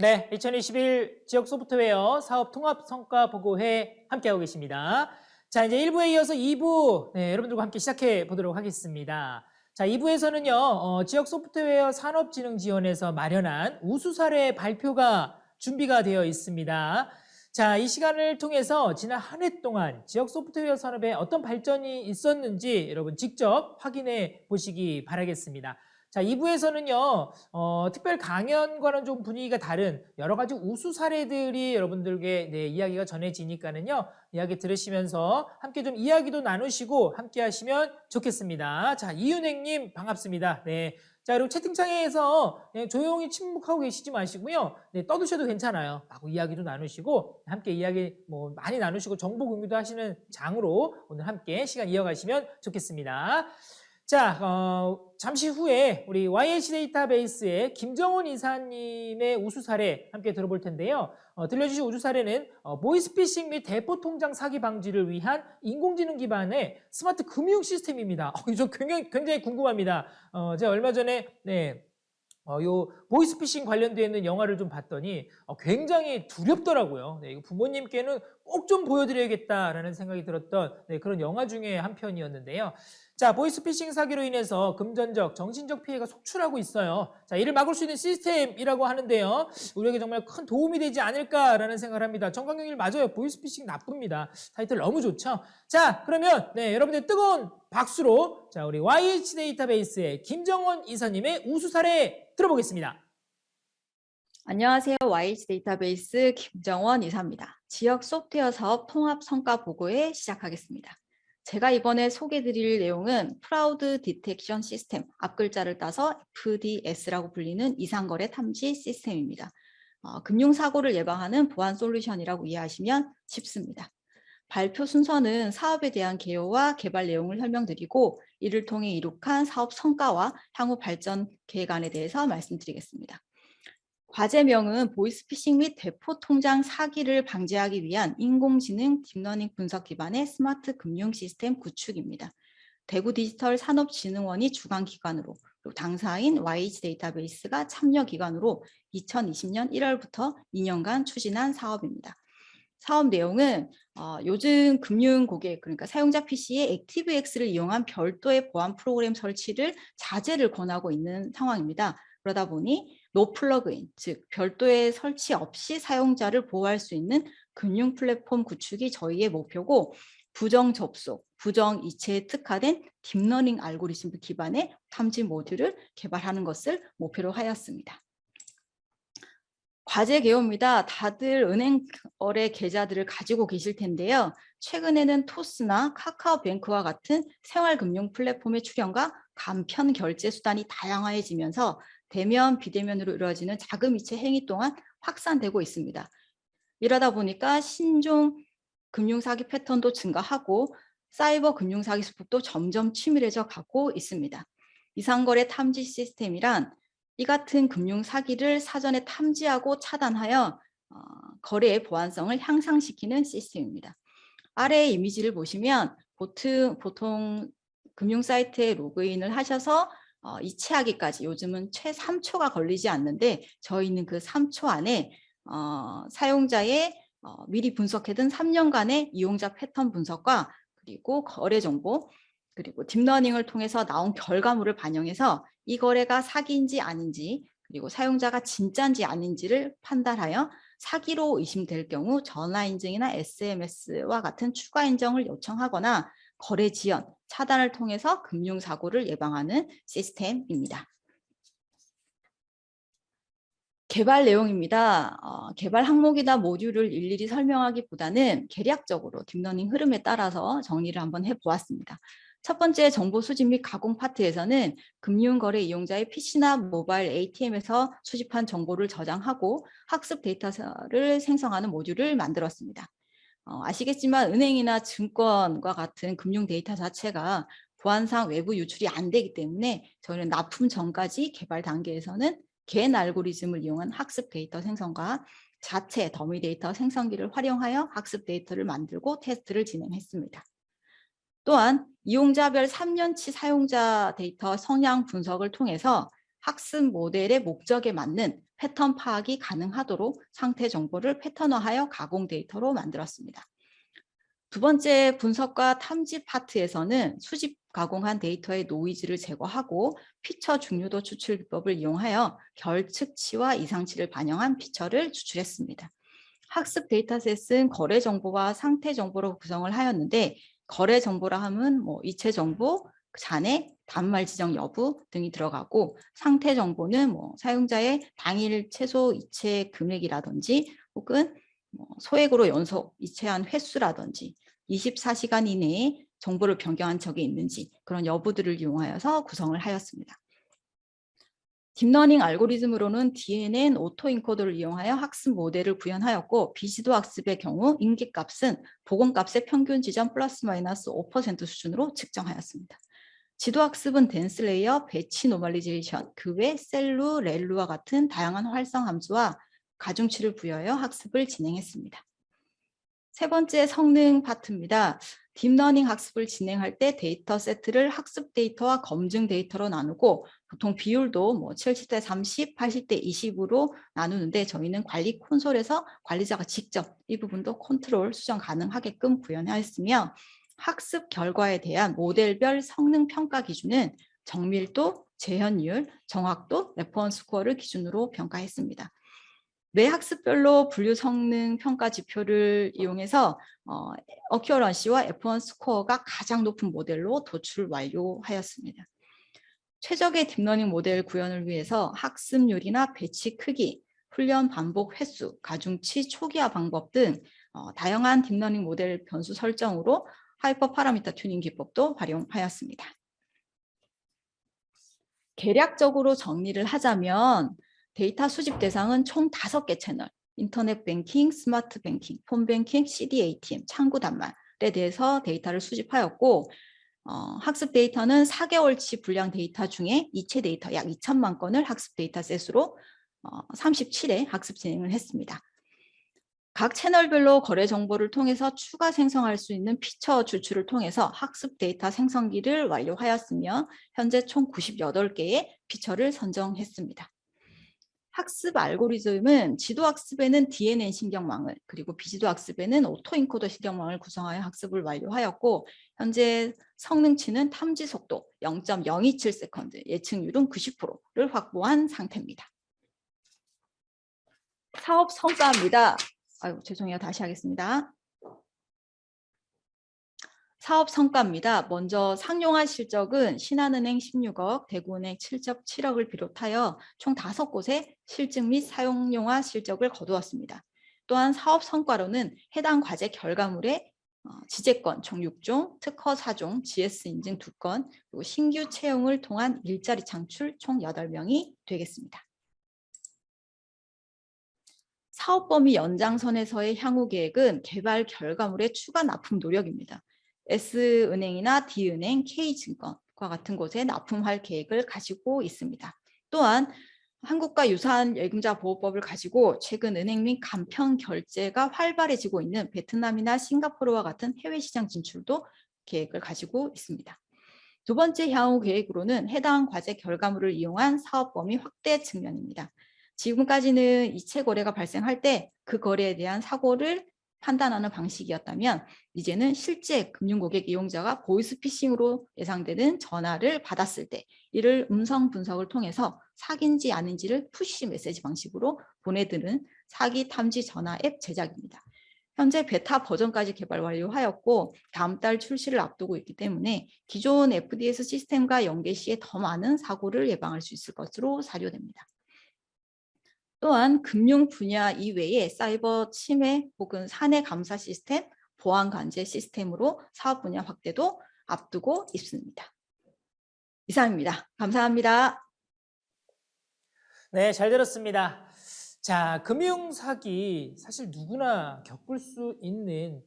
네, 2021 지역 소프트웨어 사업 통합 성과 보고회 함께하고 계십니다. 자, 이제 1부에 이어서 2부 여러분들과 함께 시작해 보도록 하겠습니다. 자, 2부에서는요, 지역 소프트웨어 산업진흥지원에서 마련한 우수 사례 발표가 준비가 되어 있습니다. 자, 이 시간을 통해서 지난 한 해 동안 지역 소프트웨어 산업에 어떤 발전이 있었는지 여러분 직접 확인해 보시기 바라겠습니다. 자, 2부에서는요, 특별 강연과는 좀 분위기가 다른 여러 가지 우수 사례들이 여러분들께 이야기가 전해지니까는요, 이야기 들으시면서 함께 좀 이야기도 나누시고 함께 하시면 좋겠습니다. 자, 이윤행님 반갑습니다. 네. 자, 그리고 채팅창에서 조용히 침묵하고 계시지 마시고요. 네, 떠드셔도 괜찮아요. 하고 이야기도 나누시고 함께 이야기 많이 나누시고 정보 공유도 하시는 장으로 오늘 함께 시간 이어가시면 좋겠습니다. 자, 잠시 후에 우리 YH 데이터베이스의 김정원 이사님의 우수 사례 함께 들어볼 텐데요. 들려주신 우수 사례는 보이스피싱 및 대포 통장 사기 방지를 위한 인공지능 기반의 스마트 금융 시스템입니다. 저 굉장히 궁금합니다. 제가 얼마 전에 요 보이스피싱 관련되어 있는 영화를 좀 봤더니 굉장히 두렵더라고요. 이거 부모님께는 꼭 좀 보여드려야겠다라는 생각이 들었던 그런 영화 중에 한 편이었는데요. 자, 보이스피싱 사기로 인해서 금전적, 정신적 피해가 속출하고 있어요. 자, 이를 막을 수 있는 시스템이라고 하는데요. 우리에게 정말 큰 도움이 되지 않을까라는 생각을 합니다. 정강경님 맞아요. 보이스피싱 나쁩니다. 타이틀 너무 좋죠? 자, 그러면 여러분들 뜨거운 박수로 자, 우리 YH 데이터베이스의 김정원 이사님의 우수 사례 들어보겠습니다. 안녕하세요. YH 데이터베이스 김정원 이사입니다. 지역 소프트웨어 사업 통합 성과 보고회 시작하겠습니다. 제가 이번에 소개드릴 내용은 프라우드 디텍션 시스템, 앞글자를 따서 FDS라고 불리는 이상거래 탐지 시스템입니다. 금융사고를 예방하는 보안 솔루션이라고 이해하시면 쉽습니다. 발표 순서는 사업에 대한 개요와 개발 내용을 설명드리고 이를 통해 이룩한 사업 성과와 향후 발전 계획안에 대해서 말씀드리겠습니다. 과제명은 보이스피싱 및 대포 통장 사기를 방지하기 위한 인공지능 딥러닝 분석 기반의 스마트 금융 시스템 구축입니다. 대구 디지털 산업진흥원이 주관 기관으로 그리고 당사인 YH 데이터베이스가 참여 기관으로 2020년 1월부터 2년간 추진한 사업입니다. 사업 내용은 요즘 금융 고객, 그러니까 사용자 PC에 액티브엑스를 이용한 별도의 보안 프로그램 설치를 자제를 권하고 있는 상황입니다. 그러다 보니 노 플러그인, 즉 별도의 설치 없이 사용자를 보호할 수 있는 금융 플랫폼 구축이 저희의 목표고, 부정 접속, 부정 이체에 특화된 딥러닝 알고리즘 기반의 탐지 모듈을 개발하는 것을 목표로 하였습니다. 과제 개요입니다. 다들 은행 거래 계좌들을 가지고 계실 텐데요. 최근에는 토스나 카카오뱅크와 같은 생활금융 플랫폼의 출현과 간편 결제 수단이 다양화해지면서 대면, 비대면으로 이루어지는 자금이체 행위 또한 확산되고 있습니다. 이러다 보니까 신종 금융사기 패턴도 증가하고 사이버 금융사기 수법도 점점 치밀해져 가고 있습니다. 이상거래 탐지 시스템이란 이 같은 금융사기를 사전에 탐지하고 차단하여 거래의 보안성을 향상시키는 시스템입니다. 아래의 이미지를 보시면 보통 금융사이트에 로그인을 하셔서 이체하기까지 요즘은 최 3초가 걸리지 않는데, 저희는 그 3초 안에 사용자의 미리 분석해둔 3년간의 이용자 패턴 분석과 그리고 거래 정보, 그리고 딥러닝을 통해서 나온 결과물을 반영해서 이 거래가 사기인지 아닌지, 그리고 사용자가 진짜인지 아닌지를 판단하여 사기로 의심될 경우 전화 인증이나 SMS와 같은 추가 인정을 요청하거나 거래 지연, 차단을 통해서 금융사고를 예방하는 시스템입니다. 개발 내용입니다. 개발 항목이나 모듈을 일일이 설명하기보다는 개략적으로 딥러닝 흐름에 따라서 정리를 한번 해보았습니다. 첫 번째, 정보 수집 및 가공 파트에서는 금융거래 이용자의 PC나 모바일 ATM에서 수집한 정보를 저장하고 학습 데이터를 생성하는 모듈을 만들었습니다. 아시겠지만 은행이나 증권과 같은 금융 데이터 자체가 보안상 외부 유출이 안 되기 때문에 저희는 납품 전까지 개발 단계에서는 겐 알고리즘을 이용한 학습 데이터 생성과 자체 더미 데이터 생성기를 활용하여 학습 데이터를 만들고 테스트를 진행했습니다. 또한 이용자별 3년치 사용자 데이터 성향 분석을 통해서 학습 모델의 목적에 맞는 패턴 파악이 가능하도록 상태 정보를 패턴화하여 가공 데이터로 만들었습니다. 두 번째 분석과 탐지 파트에서는 수집 가공한 데이터의 노이즈를 제거하고 피처 중요도 추출 기법을 이용하여 결측치와 이상치를 반영한 피처를 추출했습니다. 학습 데이터셋은 거래 정보와 상태 정보로 구성을 하였는데 거래 정보라 하면 이체 정보, 잔액, 단말 지정 여부 등이 들어가고 상태 정보는 사용자의 당일 최소 이체 금액이라든지 혹은 소액으로 연속 이체한 횟수라든지 24시간 이내에 정보를 변경한 적이 있는지 그런 여부들을 이용하여서 구성을 하였습니다. 딥러닝 알고리즘으로는 DNN 오토인코더를 이용하여 학습 모델을 구현하였고 비지도 학습의 경우 임기값은 복원값의 평균 지점 플러스 마이너스 5% 수준으로 측정하였습니다. 지도학습은 덴스 레이어, 배치 노멀리제이션, 그 외 셀루, 렐루와 같은 다양한 활성 함수와 가중치를 부여하여 학습을 진행했습니다. 세 번째 성능 파트입니다. 딥러닝 학습을 진행할 때 데이터 세트를 학습 데이터와 검증 데이터로 나누고 보통 비율도 70대 30, 80대 20으로 나누는데 저희는 관리 콘솔에서 관리자가 직접 이 부분도 컨트롤 수정 가능하게끔 구현하였으며 학습 결과에 대한 모델별 성능 평가 기준은 정밀도, 재현율, 정확도, 레퍼런스 스코어를 기준으로 평가했습니다. 매 학습별로 분류 성능 평가 지표를 이용해서 어큐어런시와 F1 스코어가 가장 높은 모델로 도출 완료하였습니다. 최적의 딥러닝 모델 구현을 위해서 학습률이나 배치 크기, 훈련 반복 횟수, 가중치 초기화 방법 등 다양한 딥러닝 모델 변수 설정으로 하이퍼 파라미터 튜닝 기법도 활용하였습니다. 개략적으로 정리를 하자면 데이터 수집 대상은 총 5개 채널, 인터넷 뱅킹, 스마트 뱅킹, 폰 뱅킹, CD ATM, 창구 단말에 대해서 데이터를 수집하였고 학습 데이터는 4개월치 분량 데이터 중에 이체 데이터 약 2천만 건을 학습 데이터셋으로 37회 학습 진행을 했습니다. 각 채널별로 거래 정보를 통해서 추가 생성할 수 있는 피처 추출을 통해서 학습 데이터 생성기를 완료하였으며 현재 총 98개의 피처를 선정했습니다. 학습 알고리즘은 지도학습에는 DNN 신경망을 그리고 비지도학습에는 오토인코더 신경망을 구성하여 학습을 완료하였고 현재 성능치는 탐지 속도 0.027세컨드, 예측률은 90%를 확보한 상태입니다. 사업 성과입니다. 죄송해요. 다시 하겠습니다. 사업 성과입니다. 먼저 상용화 실적은 신한은행 16억, 대구은행 7.7억을 비롯하여 총 5곳의 실증 및 사용용화 실적을 거두었습니다. 또한 사업 성과로는 해당 과제 결과물의 지재건 총 6종, 특허 4종, GS 인증 2건, 그리고 신규 채용을 통한 일자리 창출 총 8명이 되겠습니다. 사업 범위 연장선에서의 향후 계획은 개발 결과물의 추가 납품 노력입니다. S은행이나 D은행, K증권과 같은 곳에 납품할 계획을 가지고 있습니다. 또한 한국과 유사한 예금자 보호법을 가지고 최근 은행 및 간편 결제가 활발해지고 있는 베트남이나 싱가포르와 같은 해외 시장 진출도 계획을 가지고 있습니다. 두 번째 향후 계획으로는 해당 과제 결과물을 이용한 사업 범위 확대 측면입니다. 지금까지는 이체 거래가 발생할 때 그 거래에 대한 사고를 판단하는 방식이었다면 이제는 실제 금융고객 이용자가 보이스피싱으로 예상되는 전화를 받았을 때 이를 음성 분석을 통해서 사기인지 아닌지를 푸시 메시지 방식으로 보내드는 사기 탐지 전화 앱 제작입니다. 현재 베타 버전까지 개발 완료하였고 다음 달 출시를 앞두고 있기 때문에 기존 FDS 시스템과 연계 시에 더 많은 사고를 예방할 수 있을 것으로 사료됩니다. 또한 금융 분야 이외에 사이버 침해 혹은 사내 감사 시스템, 보안 관제 시스템으로 사업 분야 확대도 앞두고 있습니다. 이상입니다. 감사합니다. 네, 잘 들었습니다. 자, 금융사기 사실 누구나 겪을 수 있는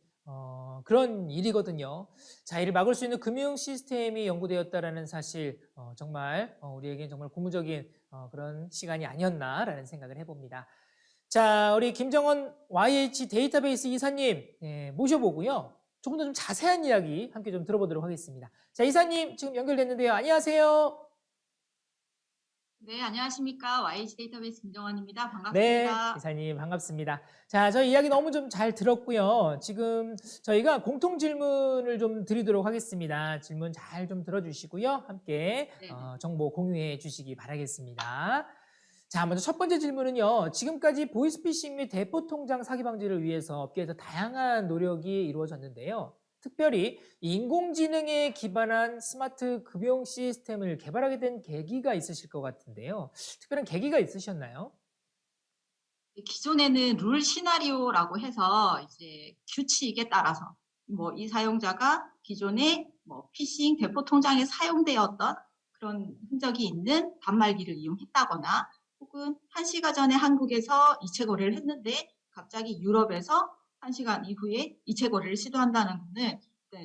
그런 일이거든요. 자, 이를 막을 수 있는 금융 시스템이 연구되었다라는 사실 정말 우리에게 정말 고무적인 그런 시간이 아니었나라는 생각을 해봅니다. 자, 우리 김정원 YH 데이터베이스 이사님 모셔보고요. 조금 더 좀 자세한 이야기 함께 좀 들어보도록 하겠습니다. 자, 이사님 지금 연결됐는데요. 안녕하세요. 네, 안녕하십니까. YH 데이터베이스 김정원입니다. 네, 반갑습니다. 이사님 반갑습니다. 자, 저희 이야기 너무 좀 잘 들었고요. 지금 저희가 공통 질문을 좀 드리도록 하겠습니다. 질문 잘 좀 들어주시고요. 함께 네네. 정보 공유해 주시기 바라겠습니다. 자, 먼저 첫 번째 질문은요. 지금까지 보이스피싱 및 대포 통장 사기 방지를 위해서 업계에서 다양한 노력이 이루어졌는데요. 특별히 인공지능에 기반한 스마트 금융 시스템을 개발하게 된 계기가 있으실 것 같은데요. 특별한 계기가 있으셨나요? 기존에는 룰 시나리오라고 해서 이제 규칙에 따라서 뭐 이 사용자가 기존에 뭐 피싱 대포 통장에 사용되었던 그런 흔적이 있는 단말기를 이용했다거나 혹은 1시간 전에 한국에서 이체 거래를 했는데 갑자기 유럽에서 1시간 이후에 이체 거래를 시도한다는 거는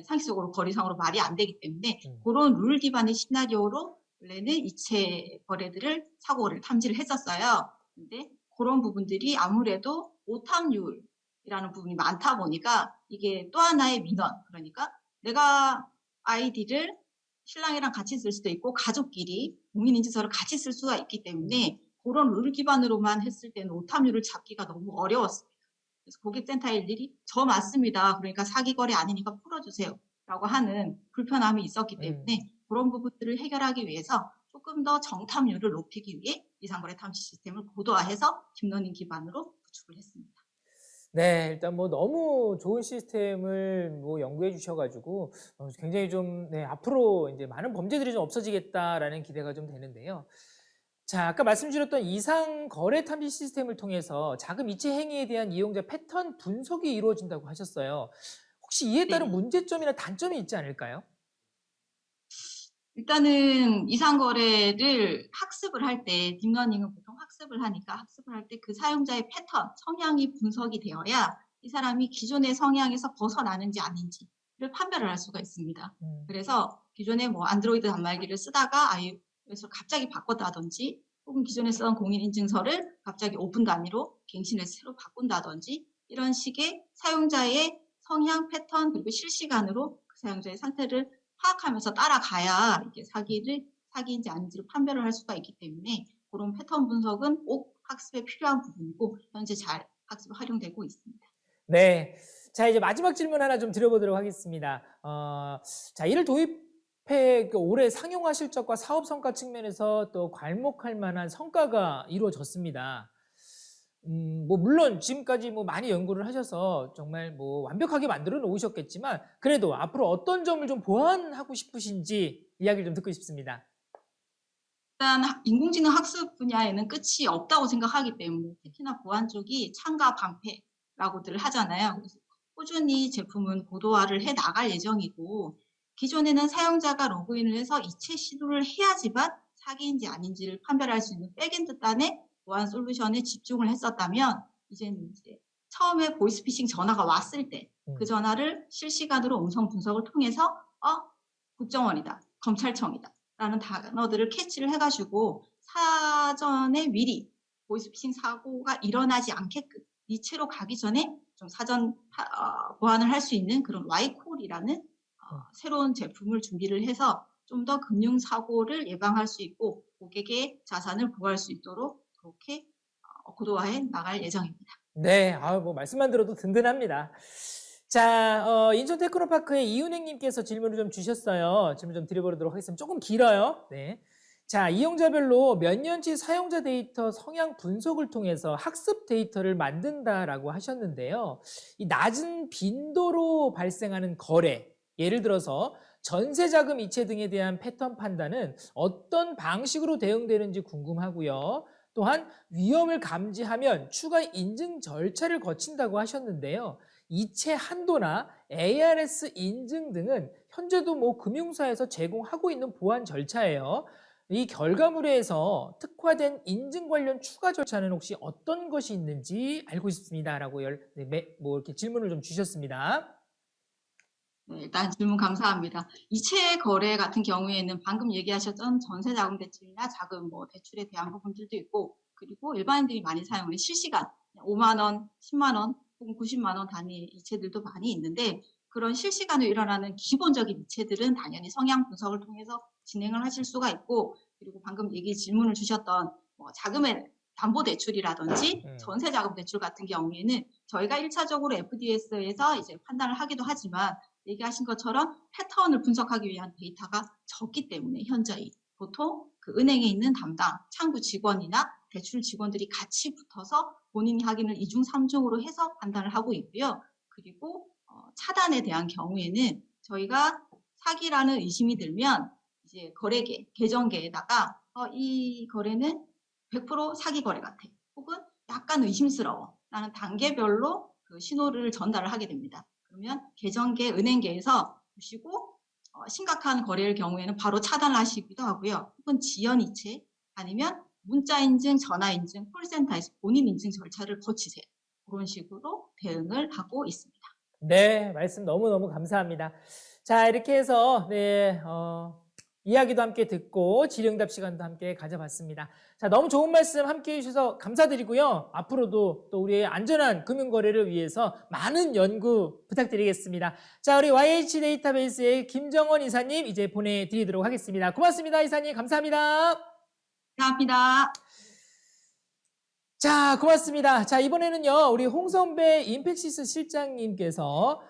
상식적으로 거리상으로 말이 안 되기 때문에 그런 룰 기반의 시나리오로 원래는 이체 거래들을 사고를 탐지를 했었어요. 근데 그런 부분들이 아무래도 오탐률이라는 부분이 많다 보니까 이게 또 하나의 민원, 그러니까 내가 아이디를 신랑이랑 같이 쓸 수도 있고 가족끼리 공인인증서를 같이 쓸 수가 있기 때문에 그런 룰 기반으로만 했을 때는 오탐률을 잡기가 너무 어려웠습니다. 그래서 고객센터 일들이 저 맞습니다. 그러니까 사기 거래 아니니까 풀어주세요. 라고 하는 불편함이 있었기 때문에 그런 부분들을 해결하기 위해서 조금 더 정탐률을 높이기 위해 이상거래 탐지 시스템을 고도화해서 딥러닝 기반으로 구축을 했습니다. 네, 일단 뭐 너무 좋은 시스템을 뭐 연구해 주셔가지고 굉장히 좀 네, 앞으로 이제 많은 범죄들이 좀 없어지겠다라는 기대가 좀 되는데요. 자, 아까 말씀 주셨던 이상 거래 탐지 시스템을 통해서 자금 이체 행위에 대한 이용자 패턴 분석이 이루어진다고 하셨어요. 혹시 이에 따른 네. 문제점이나 단점이 있지 않을까요? 일단은 이상거래를 학습을 할 때, 딥러닝은 보통 학습을 하니까 학습을 할 때 그 사용자의 패턴, 성향이 분석이 되어야 이 사람이 기존의 성향에서 벗어나는지 아닌지를 판별을 할 수가 있습니다. 그래서 기존에 뭐 안드로이드 단말기를 쓰다가 iOS로 갑자기 바꿨다든지 혹은 기존에 쓰던 공인인증서를 갑자기 오픈 단위로 갱신해서 새로 바꾼다든지 이런 식의 사용자의 성향 패턴 그리고 실시간으로 그 사용자의 상태를 파악하면서 따라가야 이게 사기인지 아닌지를 판별을 할 수가 있기 때문에 그런 패턴 분석은 꼭 학습에 필요한 부분이고 현재 잘 학습에 활용되고 있습니다. 네. 자, 이제 마지막 질문 하나 좀 드려보도록 하겠습니다. 자, 이를 도입해 올해 상용화 실적과 사업 성과 측면에서 또 괄목할 만한 성과가 이루어졌습니다. 뭐 물론 지금까지 뭐 많이 연구를 하셔서 정말 뭐 완벽하게 만들어 놓으셨겠지만 그래도 앞으로 어떤 점을 좀 보완하고 싶으신지 이야기를 좀 듣고 싶습니다. 일단 인공지능 학습 분야에는 끝이 없다고 생각하기 때문에 특히나 보안 쪽이 창과 방패라고들 하잖아요. 그래서 꾸준히 제품은 고도화를 해 나갈 예정이고 기존에는 사용자가 로그인을 해서 이체 시도를 해야지만 사기인지 아닌지를 판별할 수 있는 백엔드 단의 보안 솔루션에 집중을 했었다면 이제는 이제 처음에 보이스피싱 전화가 왔을 때 그 전화를 실시간으로 음성 분석을 통해서 국정원이다, 검찰청이다 라는 단어들을 캐치를 해가지고 사전에 미리 보이스피싱 사고가 일어나지 않게끔 이체로 가기 전에 좀 사전 보완을 할 수 있는 그런 Y콜이라는 새로운 제품을 준비를 해서 좀 더 금융 사고를 예방할 수 있고 고객의 자산을 보호할 수 있도록 그렇게 고도화해 나갈 예정입니다. 네, 뭐 말씀만 들어도 든든합니다. 자, 인천 테크노파크의 이은행님께서 질문을 좀 주셨어요. 질문 좀 드려보도록 하겠습니다. 조금 길어요. 네. 자, 이용자별로 몇 년치 사용자 데이터 성향 분석을 통해서 학습 데이터를 만든다라고 하셨는데요. 이 낮은 빈도로 발생하는 거래, 예를 들어서 전세 자금 이체 등에 대한 패턴 판단은 어떤 방식으로 대응되는지 궁금하고요. 또한 위험을 감지하면 추가 인증 절차를 거친다고 하셨는데요. 이체 한도나 ARS 인증 등은 현재도 뭐 금융사에서 제공하고 있는 보안 절차예요. 이 결과물에서 특화된 인증 관련 추가 절차는 혹시 어떤 것이 있는지 알고 싶습니다라고 뭐 이렇게 질문을 좀 주셨습니다. 네, 일단 질문 감사합니다. 이체 거래 같은 경우에는 방금 얘기하셨던 전세 자금 대출이나 자금 뭐 대출에 대한 부분들도 있고 그리고 일반인들이 많이 사용하는 실시간 5만 원, 10만 원 혹은 90만 원 단위 이체들도 많이 있는데 그런 실시간으로 일어나는 기본적인 이체들은 당연히 성향 분석을 통해서 진행을 하실 수가 있고 그리고 방금 질문을 주셨던 자금의 담보대출이라든지 전세자금대출 같은 경우에는 저희가 1차적으로 FDS에서 이제 판단을 하기도 하지만 얘기하신 것처럼 패턴을 분석하기 위한 데이터가 적기 때문에 현저히 보통 그 은행에 있는 담당 창구 직원이나 대출 직원들이 같이 붙어서 본인이 하기는 2중, 3중으로 해서 판단을 하고 있고요. 그리고 차단에 대한 경우에는 저희가 사기라는 의심이 들면 이제 거래계, 계정계에다가 이 거래는 100% 사기 거래 같아. 혹은 약간 의심스러워. 라는 단계별로 그 신호를 전달을 하게 됩니다. 그러면 계정계, 은행계에서 보시고 심각한 거래일 경우에는 바로 차단하시기도 하고요. 혹은 지연이체 아니면 문자 인증, 전화 인증, 콜센터에서 본인 인증 절차를 거치세요. 그런 식으로 대응을 하고 있습니다. 네, 말씀 너무너무 감사합니다. 자, 이렇게 해서 이야기도 함께 듣고 질의응답 시간도 함께 가져봤습니다. 자, 너무 좋은 말씀 함께 해주셔서 감사드리고요. 앞으로도 또 우리의 안전한 금융거래를 위해서 많은 연구 부탁드리겠습니다. 자, 우리 YH 데이터베이스의 김정원 이사님 이제 보내드리도록 하겠습니다. 고맙습니다, 이사님. 감사합니다. 감사합니다. 자, 고맙습니다. 자, 이번에는요, 우리 홍선배 임팩시스 실장님께서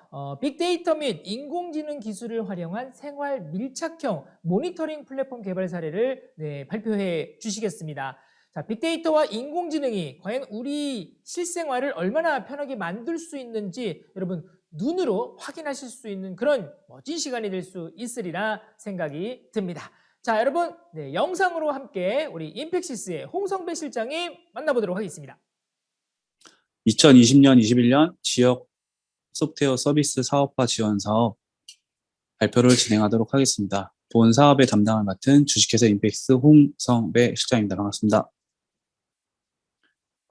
빅데이터 및 인공지능 기술을 활용한 생활 밀착형 모니터링 플랫폼 개발 사례를 발표해 주시겠습니다. 자, 빅데이터와 인공지능이 과연 우리 실생활을 얼마나 편하게 만들 수 있는지 여러분 눈으로 확인하실 수 있는 그런 멋진 시간이 될 수 있으리라 생각이 듭니다. 자, 여러분, 영상으로 함께 우리 임팩시스의 홍성배 실장님 만나보도록 하겠습니다. 2020년, 21년 지역 소프트웨어 서비스 사업화 지원 사업 발표를 진행하도록 하겠습니다. 본 사업의 담당을 맡은 주식회사 임팩시스 홍성배 실장입니다. 반갑습니다.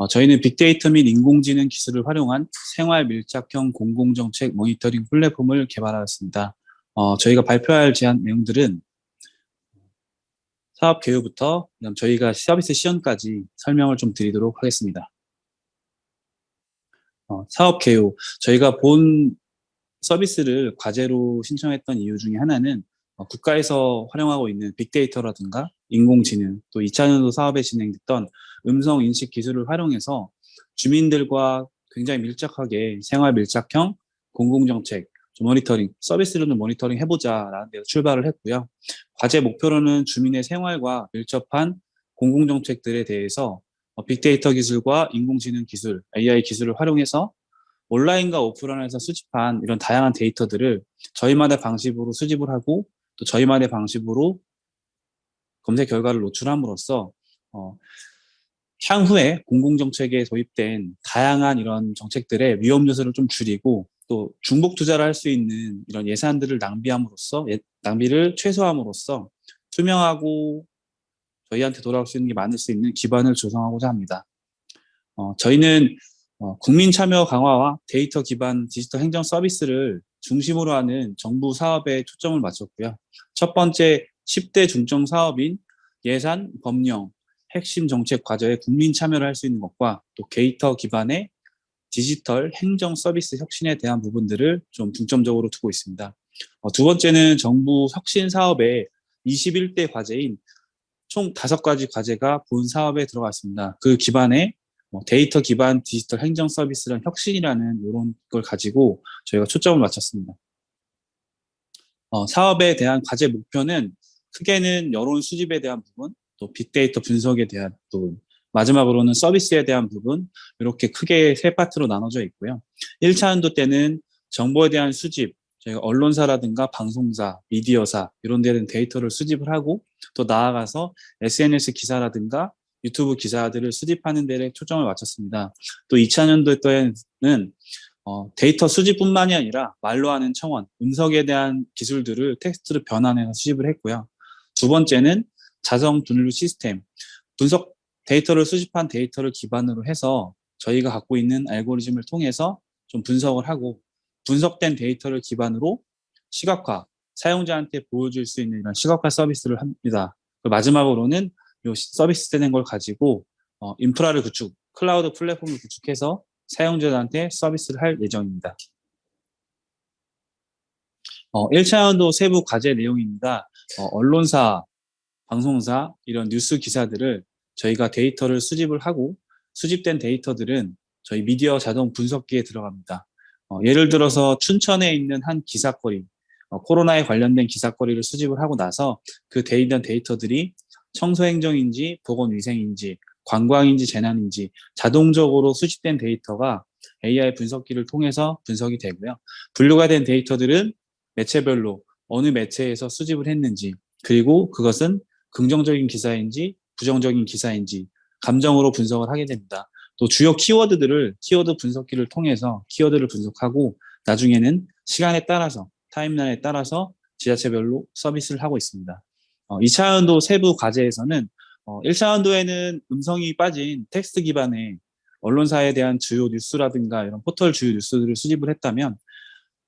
저희는 빅데이터 및 인공지능 기술을 활용한 생활 밀착형 공공정책 모니터링 플랫폼을 개발하였습니다. 저희가 발표할 제안 내용들은 사업 개요부터 저희가 서비스 시연까지 설명을 좀 드리도록 하겠습니다. 사업 개요, 저희가 본 서비스를 과제로 신청했던 이유 중에 하나는 국가에서 활용하고 있는 빅데이터라든가 인공지능, 또 2차년도 사업에 진행됐던 음성 인식 기술을 활용해서 주민들과 굉장히 밀착하게 생활 밀착형 공공정책 모니터링, 서비스를 좀 모니터링 해보자라는 데서 출발을 했고요. 과제 목표로는 주민의 생활과 밀접한 공공정책들에 대해서 빅데이터 기술과 인공지능 기술, AI 기술을 활용해서 온라인과 오프라인에서 수집한 이런 다양한 데이터들을 저희만의 방식으로 수집을 하고 또 저희만의 방식으로 검색 결과를 노출함으로써 향후에 공공정책에 도입된 다양한 이런 정책들의 위험 요소를 좀 줄이고 또 중복 투자를 할 수 있는 이런 예산들을 낭비를 최소함으로써 투명하고 저희한테 돌아올 수 있는 게 많을 수 있는 기반을 조성하고자 합니다. 저희는 국민 참여 강화와 데이터 기반 디지털 행정 서비스를 중심으로 하는 정부 사업에 초점을 맞췄고요. 첫 번째 10대 중점 사업인 예산, 법령, 핵심 정책 과제에 국민 참여를 할 수 있는 것과 또 데이터 기반의 디지털 행정 서비스 혁신에 대한 부분들을 좀 중점적으로 두고 있습니다. 두 번째는 정부 혁신 사업의 21대 과제인 총 5가지 과제가 본 사업에 들어갔습니다. 그 기반에 데이터 기반 디지털 행정 서비스란 혁신이라는 이런 걸 가지고 저희가 초점을 맞췄습니다. 사업에 대한 과제 목표는 크게는 여론 수집에 대한 부분, 또 빅데이터 분석에 대한 부분, 마지막으로는 서비스에 대한 부분, 이렇게 크게 3파트로 나눠져 있고요. 1차 연도 때는 정보에 대한 수집, 저희가 언론사라든가 방송사, 미디어사 이런 데는 데이터를 수집을 하고 또 나아가서 SNS 기사라든가 유튜브 기사들을 수집하는 데에 초점을 맞췄습니다. 또 2차 연도 때는 데이터 수집뿐만이 아니라 말로 하는 청원, 음성에 대한 기술들을 텍스트로 변환해서 수집을 했고요. 두 번째는 자성 분류 시스템, 데이터를 수집한 데이터를 기반으로 해서 저희가 갖고 있는 알고리즘을 통해서 좀 분석을 하고 분석된 데이터를 기반으로 시각화, 사용자한테 보여줄 수 있는 이런 시각화 서비스를 합니다. 마지막으로는 이 서비스 되는 걸 가지고 인프라를 클라우드 플랫폼을 구축해서 사용자들한테 서비스를 할 예정입니다. 1차 연도 세부 과제 내용입니다. 언론사, 방송사, 이런 뉴스 기사들을 저희가 데이터를 수집을 하고 수집된 데이터들은 저희 미디어 자동 분석기에 들어갑니다. 예를 들어서 춘천에 있는 한 기사거리, 코로나에 관련된 기사거리를 수집을 하고 나서 그 데이터들이 청소행정인지 보건위생인지 관광인지 재난인지 자동적으로 수집된 데이터가 AI 분석기를 통해서 분석이 되고요. 분류가 된 데이터들은 매체별로 어느 매체에서 수집을 했는지, 그리고 그것은 긍정적인 기사인지 부정적인 기사인지 감정으로 분석을 하게 됩니다. 또 주요 키워드들을 키워드 분석기를 통해서 키워드를 분석하고 나중에는 시간에 따라서 타임라인에 따라서 지자체별로 서비스를 하고 있습니다. 2차원도 세부 과제에서는 1차원도에는 음성이 빠진 텍스트 기반의 언론사에 대한 주요 뉴스라든가 이런 포털 주요 뉴스들을 수집을 했다면,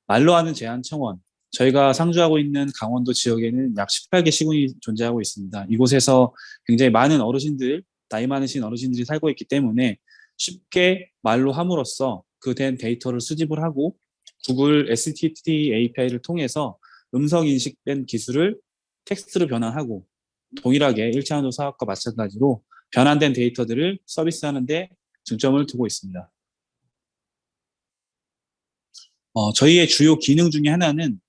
말로 하는 제안 청원, 저희가 상주하고 있는 강원도 지역에는 약 18개 시군이 존재하고 있습니다. 이곳에서 굉장히 많은 어르신들, 나이 많으신 어르신들이 살고 있기 때문에 쉽게 말로 함으로써 그 된 데이터를 수집을 하고 구글 STT API를 통해서 음성 인식된 기술을 텍스트로 변환하고 동일하게 1차원도 사업과 마찬가지로 변환된 데이터들을 서비스하는 데 중점을 두고 있습니다. 저희의 주요 기능 중에 하나는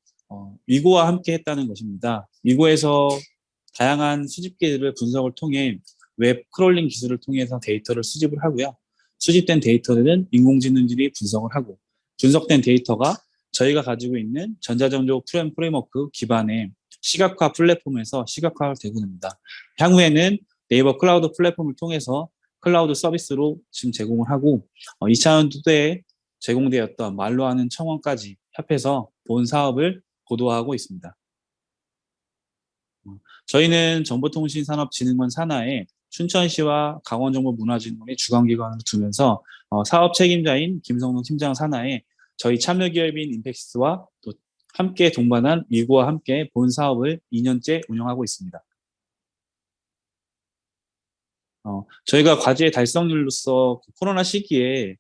위고와 함께 했다는 것입니다. 위고에서 다양한 수집기들을 분석을 통해 웹 크롤링 기술을 통해서 데이터를 수집을 하고요. 수집된 데이터들은 인공지능들이 분석을 하고 분석된 데이터가 저희가 가지고 있는 전자정보 프레임워크 기반의 시각화 플랫폼에서 시각화가 되고 있습니다. 향후에는 네이버 클라우드 플랫폼을 통해서 클라우드 서비스로 지금 제공을 하고 2차원도에 제공되었던 말로 하는 청원까지 합해서 본 사업을 고도화하고 있습니다. 저희는 정보통신산업진흥원 산하에 춘천시와 강원정보문화진흥원의 주관기관을 두면서 사업 책임자인 김성동 팀장 산하에 저희 참여기업인 임팩스와 또 함께 동반한 위고와 함께 본 사업을 2년째 운영하고 있습니다. 저희가 과제 달성률로서 코로나 시기에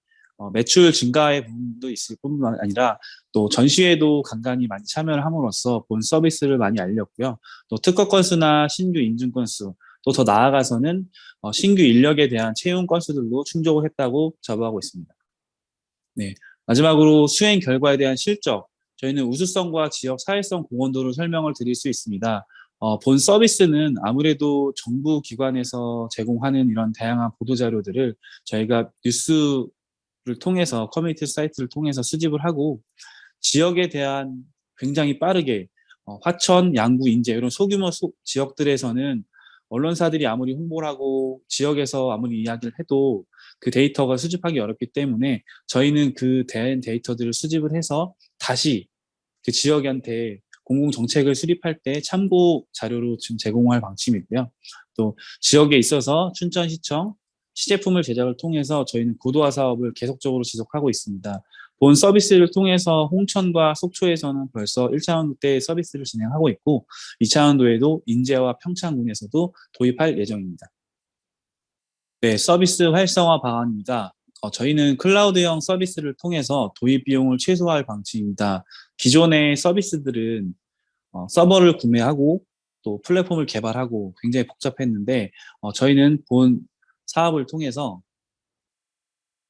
매출 증가의 부분도 있을 뿐만 아니라 또 전시회도 간간히 많이 참여를 함으로써 본 서비스를 많이 알렸고요. 또 특허 건수나 신규 인증 건수, 또 더 나아가서는 신규 인력에 대한 채용 건수들도 충족을 했다고 자부하고 있습니다. 네, 마지막으로 수행 결과에 대한 실적, 저희는 우수성과 지역 사회성 공헌도를 설명을 드릴 수 있습니다. 본 서비스는 아무래도 정부 기관에서 제공하는 이런 다양한 보도자료들을 저희가 뉴스를 통해서 커뮤니티 사이트를 통해서 수집을 하고 지역에 대한 굉장히 빠르게 화천, 양구, 인제 이런 소규모 지역들에서는 언론사들이 아무리 홍보를 하고 지역에서 아무리 이야기를 해도 그 데이터가 수집하기 어렵기 때문에 저희는 그 데이터들을 수집을 해서 다시 그 지역한테 공공정책을 수립할 때 참고 자료로 지금 제공할 방침이고요. 또 지역에 있어서 춘천시청 시제품을 제작을 통해서 저희는 고도화 사업을 계속적으로 지속하고 있습니다. 본 서비스를 통해서 홍천과 속초에서는 벌써 1차원도 때 서비스를 진행하고 있고 2차원도에도 인제와 평창군에서도 도입할 예정입니다. 네, 서비스 활성화 방안입니다. 저희는 클라우드형 서비스를 통해서 도입 비용을 최소화할 방침입니다. 기존의 서비스들은 서버를 구매하고 또 플랫폼을 개발하고 굉장히 복잡했는데 저희는 본 사업을 통해서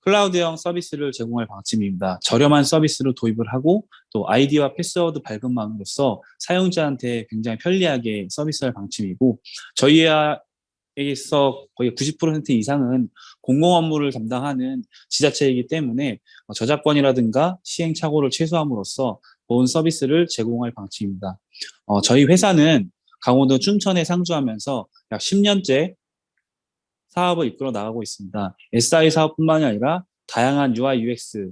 클라우드형 서비스를 제공할 방침입니다. 저렴한 서비스로 도입을 하고 또 아이디와 패스워드 발급망으로써 사용자한테 굉장히 편리하게 서비스할 방침이고 저희에서 거의 90% 이상은 공공 업무를 담당하는 지자체이기 때문에 저작권이라든가 시행착오를 최소함으로써 본 서비스를 제공할 방침입니다. 저희 회사는 강원도 춘천에 상주하면서 약 10년째 사업을 이끌어 나가고 있습니다. SI 사업뿐만이 아니라 다양한 UI, UX